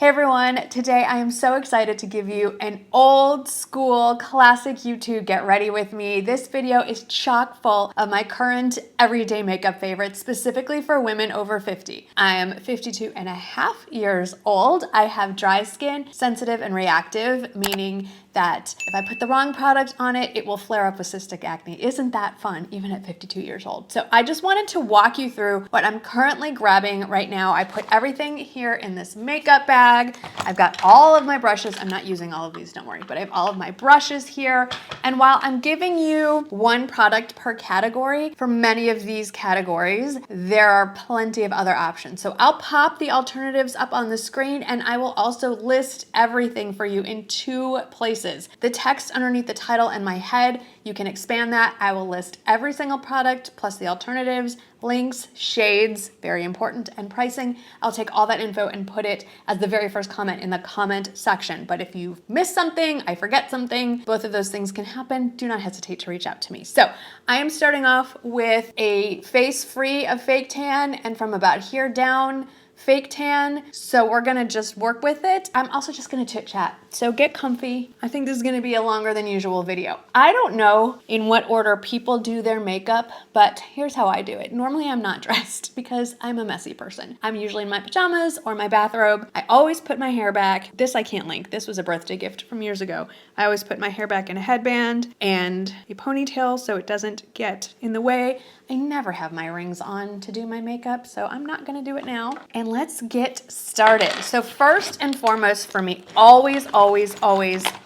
Hey everyone, today I am so excited to give you an old school classic YouTube get ready with me. This video is chock full of my current everyday makeup favorites, specifically for women over 50. I am 52 and a half years old. I have dry skin, sensitive and reactive, meaning that if I put the wrong product on it, it will flare up with cystic acne. Isn't that fun, even at 52 years old? So I just wanted to walk you through what I'm currently grabbing right now. I put everything here in this makeup bag. I've got all of my brushes. I'm not using all of these, don't worry, but I have all of my brushes here. And while I'm giving you one product per category, for many of these categories, there are plenty of other options. So I'll pop the alternatives up on the screen, and I will also list everything for you in two places. The text underneath the title and my head, you can expand that. I will list every single product plus the alternatives, links, shades, very important, and pricing. I'll take all that info and put it as the very first comment in the comment section. But if you miss something, I forget something, both of those things can happen. Do not hesitate to reach out to me. So I am starting off with a face free of fake tan, and from about here down, fake tan. So we're gonna just work with it. I'm also just gonna chit chat. So get comfy. I think this is gonna be a longer than usual video. I don't know in what order people do their makeup, but here's how I do it. Normally I'm not dressed because I'm a messy person. I'm usually in my pajamas or my bathrobe. I always put my hair back. This I can't link. This was a birthday gift from years ago. I always put my hair back in a headband and a ponytail so it doesn't get in the way. I never have my rings on to do my makeup, so I'm not gonna do it now. And let's get started. So first and foremost for me, always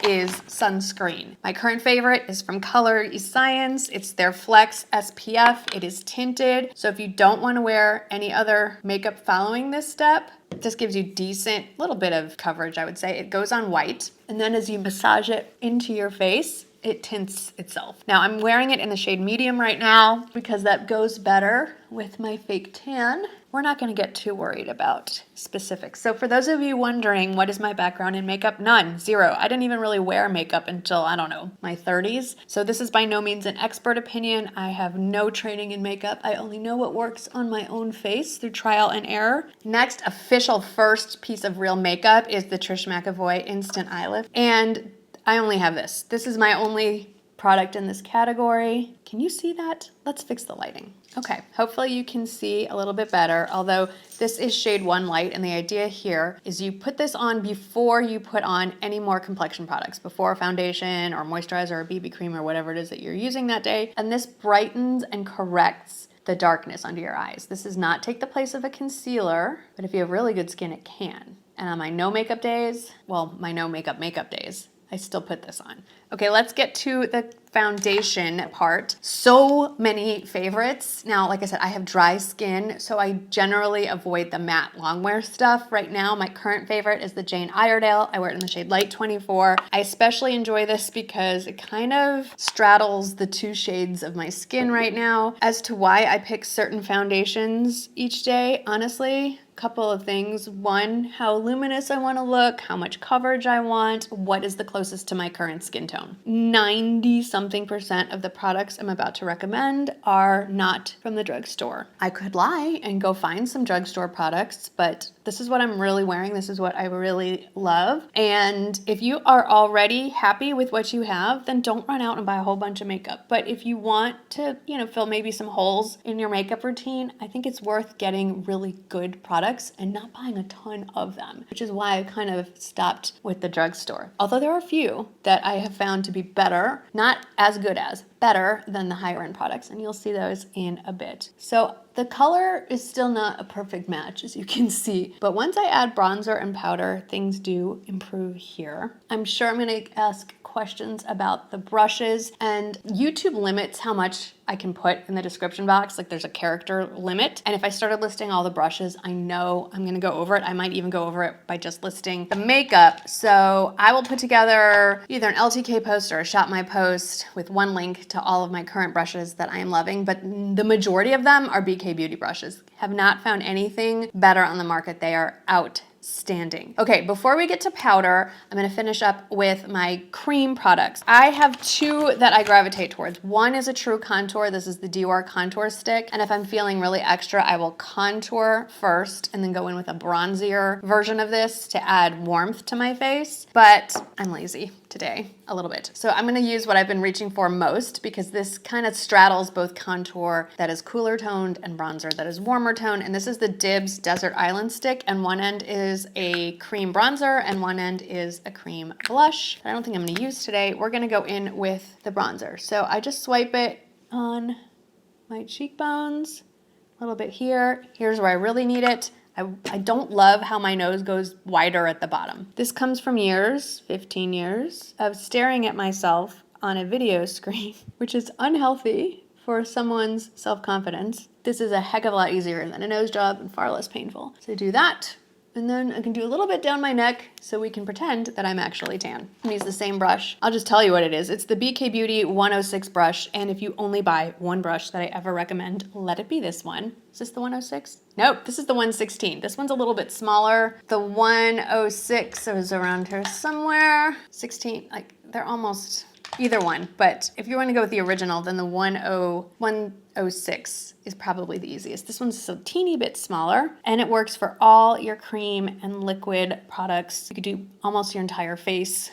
is sunscreen. My current favorite is from Colorescience. It's their Flex SPF. It is tinted. So if you don't wanna wear any other makeup following this step, this gives you decent little bit of coverage, I would say. It goes on white, and then as you massage it into your face, it tints itself. Now I'm wearing it in the shade medium right now because that goes better with my fake tan. We're not gonna get too worried about specifics. So for those of you wondering, what is my background in makeup? None, zero. I didn't even really wear makeup until, I don't know, my 30s. So this is by no means an expert opinion. I have no training in makeup. I only know what works on my own face through trial and error. Next, official first piece of real makeup is the Trish McEvoy Instant Eye Lift. And I only have this. This is my only product in this category. Can you see that? Let's fix the lighting. Okay, hopefully you can see a little bit better, although this is shade 1 light, and the idea here is you put this on before you put on any more complexion products, before foundation or moisturizer or BB cream or whatever it is that you're using that day, and this brightens and corrects the darkness under your eyes. This does not take the place of a concealer, but if you have really good skin, it can. And on my no makeup days, well, my no makeup days, I still put this on. Okay, let's get to the foundation part. So many favorites. Now, like I said, I have dry skin, so I generally avoid the matte longwear stuff. Right now, my current favorite is the Jane Iredale. I wear it in the shade Light 24. I especially enjoy this because it kind of straddles the two shades of my skin right now. As to why I pick certain foundations each day, honestly, couple of things. One, how luminous I want to look, how much coverage I want, what is the closest to my current skin tone. 90-something% of the products I'm about to recommend are not from the drugstore. I could lie and go find some drugstore products, but this is what I'm really wearing. This is what I really love. And if you are already happy with what you have, then don't run out and buy a whole bunch of makeup. But if you want to, fill maybe some holes in your makeup routine, I think it's worth getting really good products and not buying a ton of them, which is why I kind of stopped with the drugstore. Although there are a few that I have found to be better, not as good as, better than the higher end products, and you'll see those in a bit. So the color is still not a perfect match, as you can see, but once I add bronzer and powder, things do improve here. I'm sure I'm gonna ask questions about the brushes, and YouTube limits how much I can put in the description box. Like there's a character limit, and if I started listing all the brushes, I know I'm gonna go over it. I might even go over it by just listing the makeup. So I will put together either an LTK post or a Shop My Post with one link to all of my current brushes that I am loving, but the majority of them are BK Beauty brushes. Have not found anything better on the market. They are outstanding. outstanding. Okay, before we get to powder, I'm gonna finish up with my cream products. I have two that I gravitate towards. One is a true contour. This is the Dior contour stick. And if I'm feeling really extra, I will contour first and then go in with a bronzier version of this to add warmth to my face. But I'm lazy today a little bit. So I'm gonna use what I've been reaching for most because this kind of straddles both contour that is cooler toned and bronzer that is warmer toned. And this is the Dibs Desert Island stick. And one end is a cream bronzer and one end is a cream blush. I don't think I'm gonna use today. We're gonna go in with the bronzer. So I just swipe it on my cheekbones, a little bit here. Here's where I really need it. I don't love how my nose goes wider at the bottom. This comes from years, 15 years, of staring at myself on a video screen, which is unhealthy for someone's self-confidence. This is a heck of a lot easier than a nose job and far less painful. So do that. And then I can do a little bit down my neck so we can pretend that I'm actually tan. I'm gonna use the same brush. I'll just tell you what it is. It's the BK Beauty 106 brush. And if you only buy one brush that I ever recommend, let it be this one. Is this the 106? Nope, this is the 116. This one's a little bit smaller. The 106 is around here somewhere. 16, like they're almost either one. But if you want to go with the original, then the 106 is probably the easiest. This one's a teeny bit smaller and it works for all your cream and liquid products. You could do almost your entire face,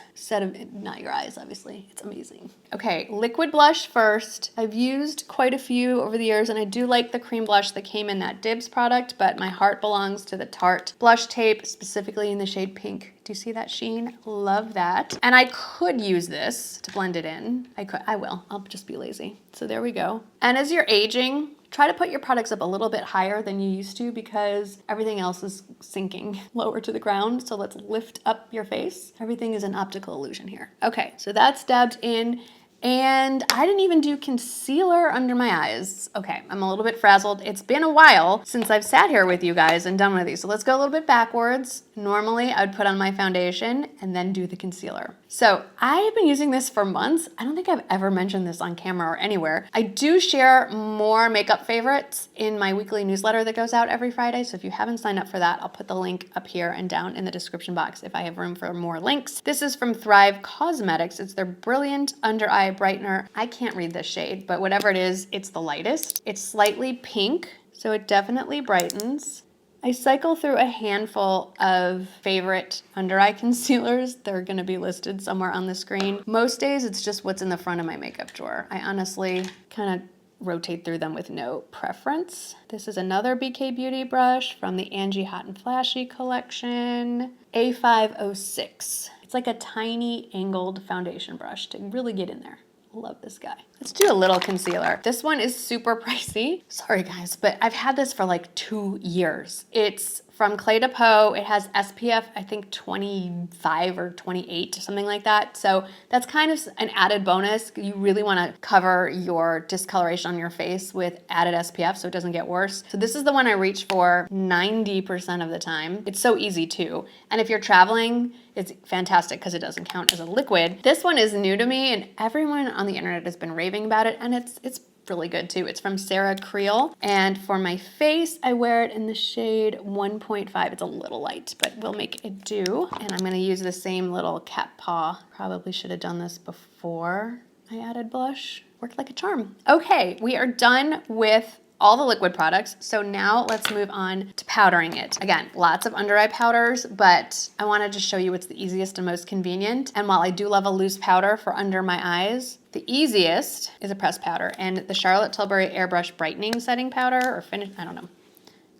not your eyes, obviously. It's amazing. Okay, liquid blush first. I've used quite a few over the years and I do like the cream blush that came in that Dibs product, but my heart belongs to the Tarte blush tape, specifically in the shade pink. Do you see that sheen? Love that. And I could use this to blend it in. I will, I'll just be lazy. So there we go. And as you're aging, try to put your products up a little bit higher than you used to because everything else is sinking lower to the ground. So let's lift up your face. Everything is an optical illusion here. Okay, so that's dabbed in. And I didn't even do concealer under my eyes. Okay, I'm a little bit frazzled. It's been a while since I've sat here with you guys and done one of these. So let's go a little bit backwards. Normally I'd put on my foundation and then do the concealer. So I've been using this for months. I don't think I've ever mentioned this on camera or anywhere. I do share more makeup favorites in my weekly newsletter that goes out every Friday. So if you haven't signed up for that, I'll put the link up here and down in the description box if I have room for more links. This is from Thrive Cosmetics. It's their Brilliant Under Eye Brightener. I can't read this shade, but whatever it is, it's the lightest. It's slightly pink, so it definitely brightens. I cycle through a handful of favorite under eye concealers. They're gonna be listed somewhere on the screen. Most days, it's just what's in the front of my makeup drawer. I honestly kind of rotate through them with no preference. This is another BK Beauty brush from the Angie Hot and Flashy collection, A506. It's like a tiny angled foundation brush to really get in there. Love this guy. Let's do a little concealer. This one is super pricey. Sorry guys, but I've had this for like 2 years. It's from Clé de Peau. It has SPF, I think 25 or 28, something like that. So that's kind of an added bonus. You really wanna cover your discoloration on your face with added SPF so it doesn't get worse. So this is the one I reach for 90% of the time. It's so easy too. And if you're traveling, it's fantastic because it doesn't count as a liquid. This one is new to me and everyone on the internet has been raving about it and it's really good too. It's from Sarah Creal. And for my face, I wear it in the shade 1.5. It's a little light, but we'll make it do. And I'm gonna use the same little cat paw. Probably should have done this before I added blush. Worked like a charm. Okay, we are done with all the liquid products. So now let's move on to powdering it. Again, lots of under eye powders, but I wanted to show you what's the easiest and most convenient. And while I do love a loose powder for under my eyes, the easiest is a pressed powder and the Charlotte Tilbury Airbrush Brightening Setting Powder or Finish, I don't know.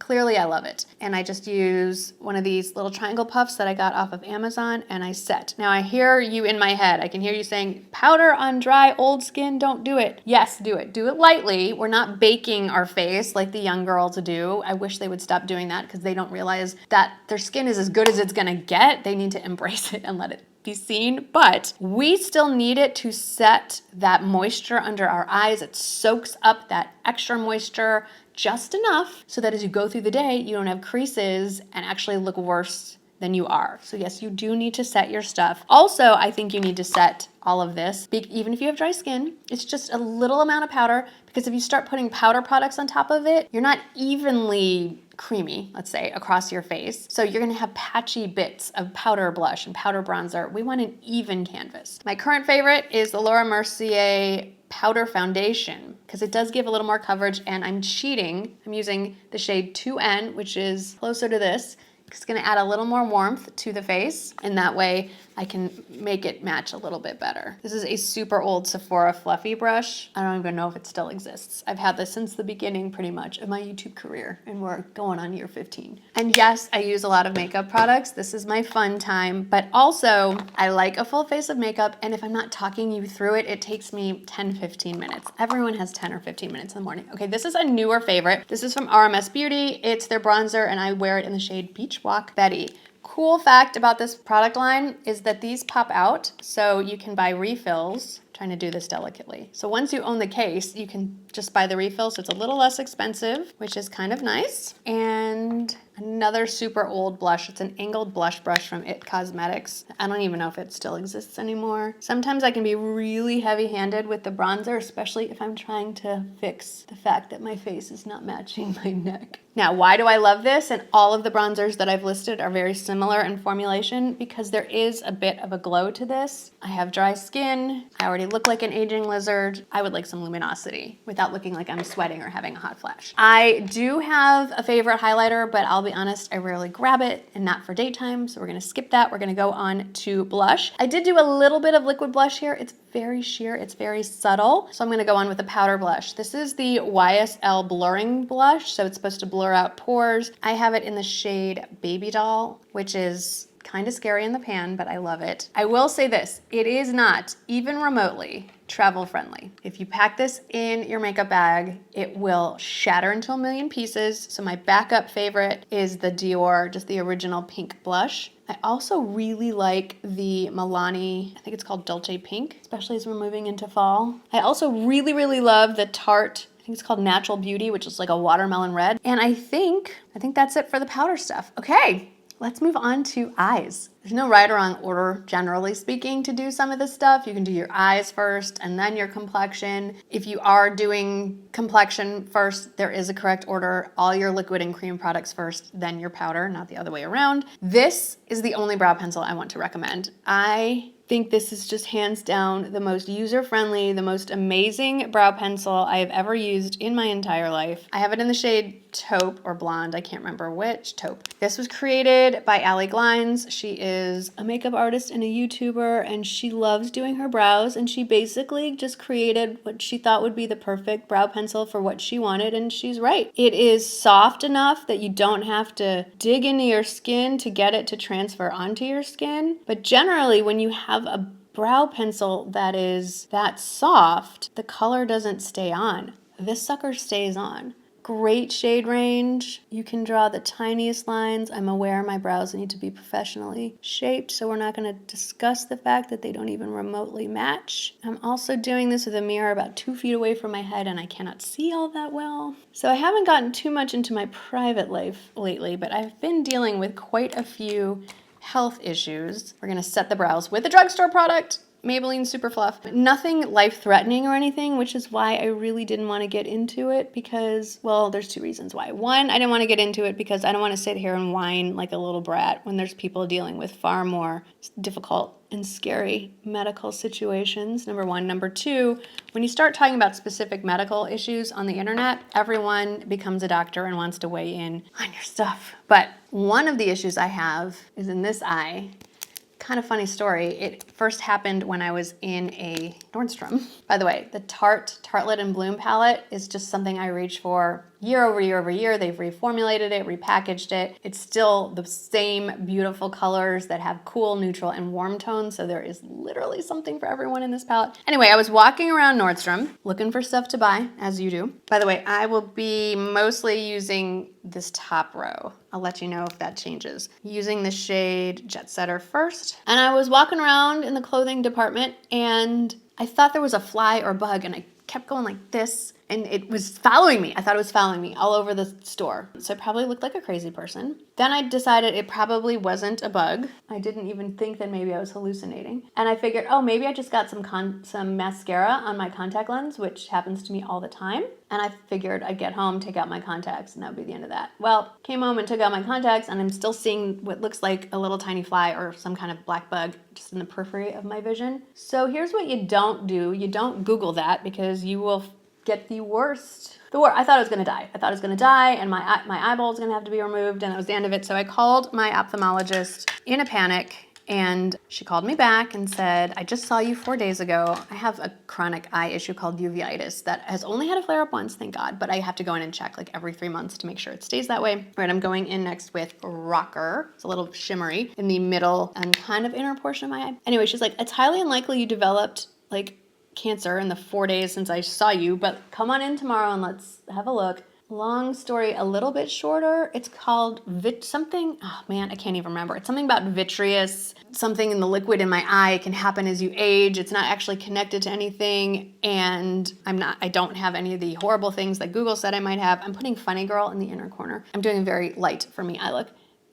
Clearly I love it. And I just use one of these little triangle puffs that I got off of Amazon and I set. Now I hear you in my head. I can hear you saying, powder on dry old skin, don't do it. Yes, do it. Do it lightly. We're not baking our face like the young girls do. I wish they would stop doing that because they don't realize that their skin is as good as it's gonna get. They need to embrace it and let it be seen, but we still need it to set that moisture under our eyes. It soaks up that extra moisture just enough so that as you go through the day, you don't have creases and actually look worse than you are. So yes, you do need to set your stuff. Also, I think you need to set all of this, even if you have dry skin. It's just a little amount of powder because if you start putting powder products on top of it, you're not evenly creamy, let's say, across your face. So you're gonna have patchy bits of powder blush and powder bronzer. We want an even canvas. My current favorite is the Laura Mercier powder foundation because it does give a little more coverage, and I'm cheating. I'm using the shade 2N, which is closer to this. It's gonna add a little more warmth to the face, and that way I can make it match a little bit better. This is a super old Sephora fluffy brush. I don't even know if it still exists. I've had this since the beginning pretty much of my YouTube career, and we're going on year 15. And yes, I use a lot of makeup products. This is my fun time, but also I like a full face of makeup, and if I'm not talking you through it, it takes me 10, 15 minutes. Everyone has 10 or 15 minutes in the morning. Okay, this is a newer favorite. This is from RMS Beauty. It's their bronzer, and I wear it in the shade Beach Walk Betty. Cool fact about this product line is that these pop out, so you can buy refills. I'm trying to do this delicately. So once you own the case, you can just buy the refill, so it's a little less expensive, which is kind of nice. And another super old blush. It's an angled blush brush from IT Cosmetics. I don't even know if it still exists anymore. Sometimes I can be really heavy-handed with the bronzer, especially if I'm trying to fix the fact that my face is not matching my neck. Now, why do I love this? And all of the bronzers that I've listed are very similar in formulation because there is a bit of a glow to this. I have dry skin. I already look like an aging lizard. I would like some luminosity without looking like I'm sweating or having a hot flash. I do have a favorite highlighter, but I'll be honest, I rarely grab it and not for daytime. So we're gonna skip that. We're gonna go on to blush. I did do a little bit of liquid blush here. It's very sheer, it's very subtle. So I'm gonna go on with a powder blush. This is the YSL blurring blush. So it's supposed to blur out pores. I have it in the shade Baby Doll, which is kind of scary in the pan, but I love it. I will say this, it is not even remotely travel friendly. If you pack this in your makeup bag, it will shatter into a million pieces. So my backup favorite is the Dior, just the original pink blush. I also really like the Milani, I think it's called Dolce Pink, especially as we're moving into fall. I also really, really love the Tarte, I think it's called Natural Beauty, which is like a watermelon red. And I think that's it for the powder stuff. Okay. Let's move on to eyes. There's no right or wrong order, generally speaking, to do some of this stuff. You can do your eyes first and then your complexion. If you are doing complexion first, there is a correct order. All your liquid and cream products first, then your powder, not the other way around. This is the only brow pencil I want to recommend. I think this is just hands down the most user-friendly, the most amazing brow pencil I have ever used in my entire life. I have it in the shade Taupe or Blonde, I can't remember which, Taupe. This was created by Allie Glines. She is a makeup artist and a YouTuber, and she loves doing her brows, and she basically just created what she thought would be the perfect brow pencil for what she wanted, and she's right. It is soft enough that you don't have to dig into your skin to get it to transfer onto your skin, but generally when you have a brow pencil that is that soft, the color doesn't stay on. This sucker stays on. Great shade range. You can draw the tiniest lines. I'm aware my brows need to be professionally shaped, so we're not going to discuss the fact that they don't even remotely match. I'm also doing this with a mirror about 2 feet away from my head, and I cannot see all that well. So I haven't gotten too much into my private life lately, but I've been dealing with quite a few health issues. We're gonna set the brows with a drugstore product, Maybelline Super Fluff. Nothing life-threatening or anything, which is why I really didn't want to get into it because, well, there's 2 reasons why. One, I didn't want to get into it because I don't want to sit here and whine like a little brat when there's people dealing with far more difficult and scary medical situations, number 1. Number 2, when you start talking about specific medical issues on the internet, everyone becomes a doctor and wants to weigh in on your stuff. But one of the issues I have is in this eye. Kind of funny story. It first happened when I was in a Nordstrom. By the way, the Tartelette and Bloom palette is just something I reach for year over year over year. They've reformulated it, repackaged it. It's still the same beautiful colors that have cool, neutral, and warm tones. So there is literally something for everyone in this palette. Anyway, I was walking around Nordstrom looking for stuff to buy, as you do. By the way, I will be mostly using this top row. I'll let you know if that changes. Using the shade Jet Setter first. And I was walking around in the clothing department and I thought there was a fly or bug and I kept going like this and it was following me. I thought it was following me all over the store. So I probably looked like a crazy person. Then I decided it probably wasn't a bug. I didn't even think that maybe I was hallucinating. And I figured, oh, maybe I just got some mascara on my contact lens, which happens to me all the time. And I figured I'd get home, take out my contacts, and that would be the end of that. Well, came home and took out my contacts, and I'm still seeing what looks like a little tiny fly or some kind of black bug just in the periphery of my vision. So here's what you don't do. You don't Google that, because you will get the worst. I thought I was gonna die. I thought I was gonna die, and my eyeball was gonna have to be removed, and that was the end of it. So I called my ophthalmologist in a panic, and she called me back and said, I just saw you 4 days ago. I have a chronic eye issue called uveitis that has only had a flare up once, thank God, but I have to go in and check like every 3 months to make sure it stays that way. All right, I'm going in next with Rocker. It's a little shimmery in the middle and kind of inner portion of my eye. Anyway, she's like, it's highly unlikely you developed like cancer in the 4 days since I saw you, but come on in tomorrow and let's have a look. Long story, a little bit shorter. It's called something, oh man, I can't even remember. It's something about vitreous, something in the liquid in my eye. It can happen as you age. It's not actually connected to anything, and I don't have any of the horrible things that Google said I might have. I'm putting Funny Girl in the inner corner. I'm doing a very light for me eye look.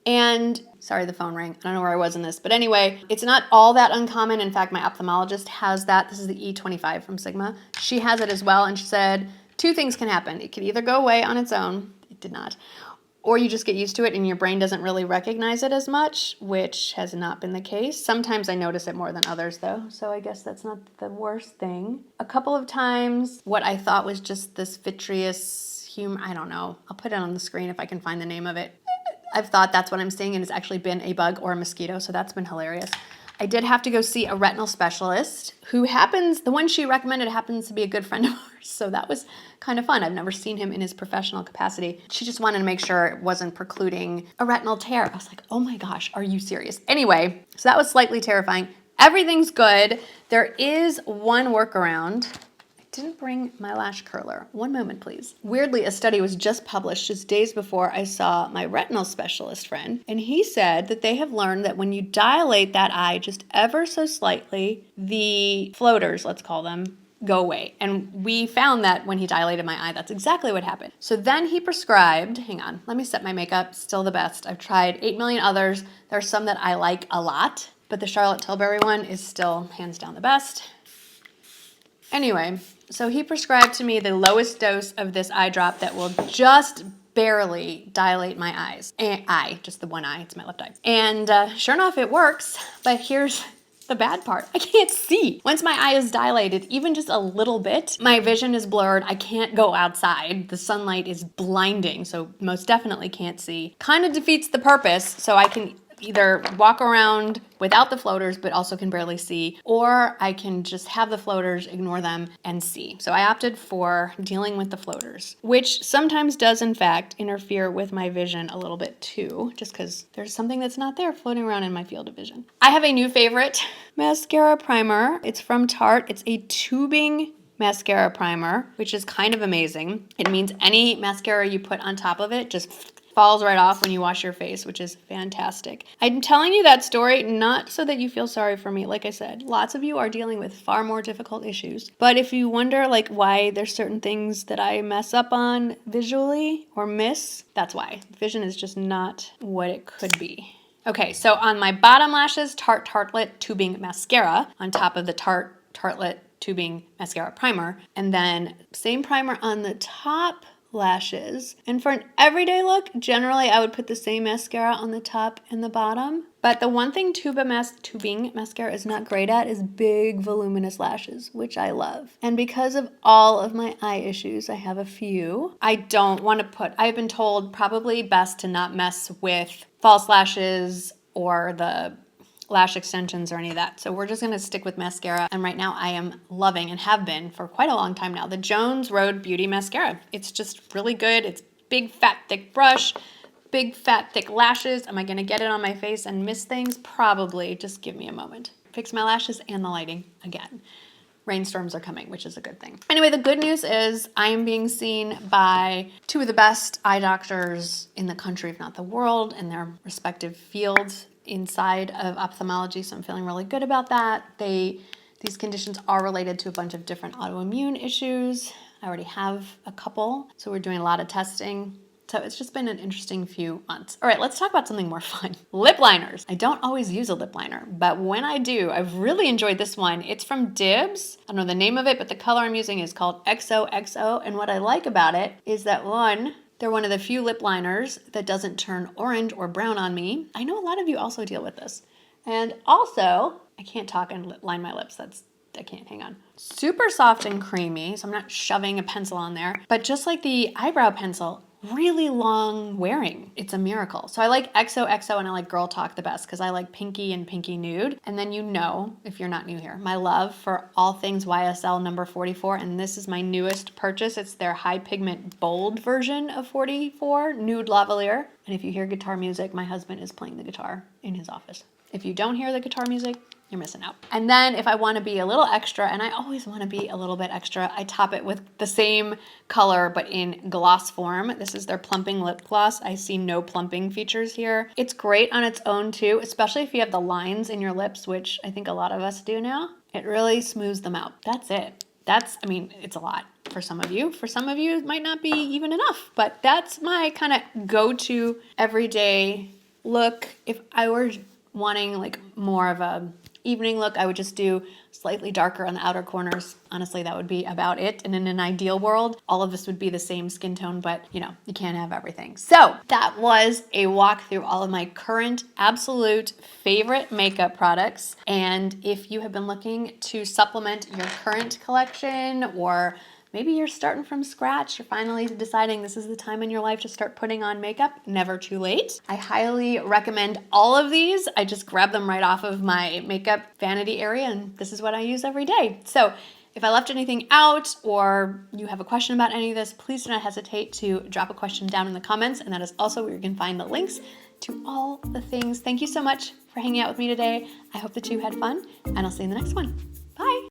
And sorry, the phone rang. I don't know where I was in this, but anyway, it's not all that uncommon. In fact, my ophthalmologist has that. This is the E25 from Sigma. She has it as well, and she said, 2 things can happen. It could either go away on its own, it did not, or you just get used to it and your brain doesn't really recognize it as much, which has not been the case. Sometimes I notice it more than others though, so I guess that's not the worst thing. A couple of times, what I thought was just this vitreous I don't know. I'll put it on the screen if I can find the name of it. I've thought that's what I'm seeing, and it's actually been a bug or a mosquito, so that's been hilarious. I did have to go see a retinal specialist who the one she recommended happens to be a good friend of ours. So that was kind of fun. I've never seen him in his professional capacity. She just wanted to make sure it wasn't precluding a retinal tear. I was like, oh my gosh, are you serious? Anyway, so that was slightly terrifying. Everything's good. There is one workaround. Didn't bring my lash curler. One moment, please. Weirdly, a study was just published just days before I saw my retinal specialist friend, and he said that they have learned that when you dilate that eye just ever so slightly, the floaters, let's call them, go away. And we found that when he dilated my eye, that's exactly what happened. So then he prescribed, hang on, let me set my makeup, still the best. I've tried 8 million others. There are some that I like a lot, but the Charlotte Tilbury one is still hands down the best. Anyway, so he prescribed to me the lowest dose of this eye drop that will just barely dilate my eyes. Just the one eye, it's my left eye. And sure enough, it works, but here's the bad part. I can't see. Once my eye is dilated, even just a little bit, my vision is blurred. I can't go outside. The sunlight is blinding, so most definitely can't see. Kind of defeats the purpose, so I can either walk around without the floaters but also can barely see, or I can just have the floaters, ignore them, and see. So I opted for dealing with the floaters, which sometimes does in fact interfere with my vision a little bit too, just because there's something that's not there floating around in my field of vision. I have a new favorite mascara primer. It's from Tarte. It's a tubing mascara primer, which is kind of amazing. It means any mascara you put on top of it just falls right off when you wash your face, which is fantastic. I'm telling you that story not so that you feel sorry for me. Like I said, lots of you are dealing with far more difficult issues. But if you wonder like why there's certain things that I mess up on visually or miss, that's why. Vision is just not what it could be. Okay, so on my bottom lashes, Tarte Tartelette Tubing Mascara on top of the Tarte Tartelette Tubing Mascara Primer. And then same primer on the top lashes. And for an everyday look, generally I would put the same mascara on the top and the bottom. But the one thing tubing mascara is not great at is big voluminous lashes, which I love. And because of all of my eye issues, I have a few. I've been told probably best to not mess with false lashes or the lash extensions or any of that. So we're just gonna stick with mascara. And right now I am loving, and have been for quite a long time now, the Jones Road Beauty Mascara. It's just really good. It's big, fat, thick brush, big, fat, thick lashes. Am I gonna get it on my face and miss things? Probably. Just give me a moment. Fix my lashes and the lighting again. Rainstorms are coming, which is a good thing. Anyway, the good news is I am being seen by 2 of the best eye doctors in the country, if not the world, in their respective fields inside of ophthalmology, so I'm feeling really good about that. These conditions are related to a bunch of different autoimmune issues. I already have a couple, so we're doing a lot of testing. So it's just been an interesting few months. All right, let's talk about something more fun. Lip liners. I don't always use a lip liner, but when I do, I've really enjoyed this one. It's from Dibs. I don't know the name of it, but the color I'm using is called XOXO. And what I like about it is that one, they're one of the few lip liners that doesn't turn orange or brown on me. I know a lot of you also deal with this. And also, I can't talk and line my lips. I can't, hang on. Super soft and creamy, so I'm not shoving a pencil on there. But just like the eyebrow pencil, really long wearing. It's a miracle. So I like XOXO and I like Girl Talk the best because I like pinky and pinky nude. And then you know, if you're not new here, my love for all things YSL number 44. And this is my newest purchase. It's their high pigment bold version of 44, Nude Lavalier. And if you hear guitar music, my husband is playing the guitar in his office. If you don't hear the guitar music, you're missing out. And then if I want to be a little extra, and I always want to be a little bit extra, I top it with the same color but in gloss form. This is their plumping lip gloss. I see no plumping features here. It's great on its own too, especially if you have the lines in your lips, which I think a lot of us do now. It really smooths them out. That's it. I mean, it's a lot for some of you. For some of you, it might not be even enough, but that's my kind of go-to everyday look. If I were wanting like more of a evening look, I would just do slightly darker on the outer corners. Honestly, that would be about it. And in an ideal world, all of this would be the same skin tone, but you know, you can't have everything. So that was a walk through all of my current absolute favorite makeup products. And if you have been looking to supplement your current collection, or maybe you're starting from scratch, you're finally deciding this is the time in your life to start putting on makeup, never too late. I highly recommend all of these. I just grabbed them right off of my makeup vanity area, and this is what I use every day. So if I left anything out or you have a question about any of this, please do not hesitate to drop a question down in the comments, and that is also where you can find the links to all the things. Thank you so much for hanging out with me today. I hope that you had fun, and I'll see you in the next one.